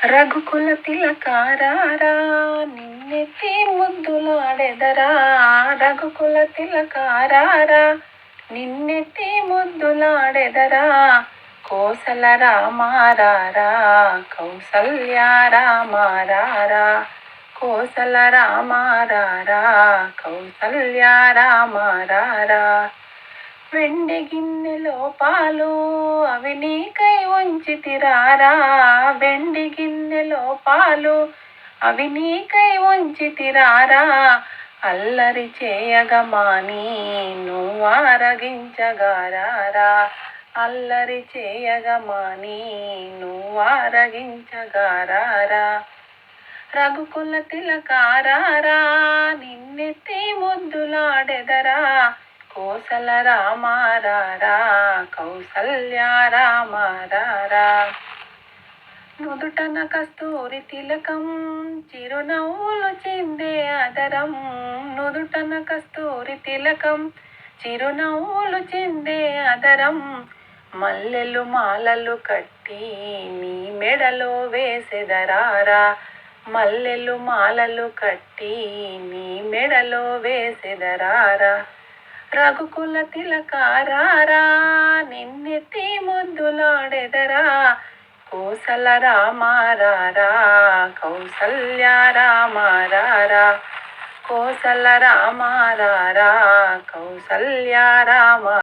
రఘుకుల తిలకారారా నిన్నెత్తి ముద్దులాడెదరా. రఘుకుల తిలకారారా నిన్నెత్తి ముద్దులాడెదరా. కోసల రామారారా కౌసల్యా రామారారా. కోసల రామారారా కౌసల్యా రామారారా. వెండి గిన్నెలో పాలు అవి నీకై ఉంచితిరారా. వెండి గిన్నెలో పాలు అవి నీకై ఉంచితిరారా. అల్లరి చేయగమాని నువ్వారగించగారారా. అల్లరి చేయగమాని నువ్వారగించగారారా. రఘుకుల తిలకారారా నిన్నెత్తి ముద్దులాడెదరా. కోసల రామారారా కౌసల్యా రామారారా. నుదుటన కస్తూరి తిలకం చిరునవ్వులు చిందే అదరం. నుదుటన కస్తూరి తిలకం చిరునవ్వులు చిందే అదరం. మల్లెలు మాలలు కట్టి నీ మెడలో వేసెదరారా. మల్లెలు మాలలు కట్టి నీ మెడలో వేసెదరారా. రఘుకుల తిలకారారా నిన్నెత్తి ముద్దులాడెదరా. కోసల రామారారా కౌసల్యా రామారారా. కోసల రామారారా కౌసల్యా రామ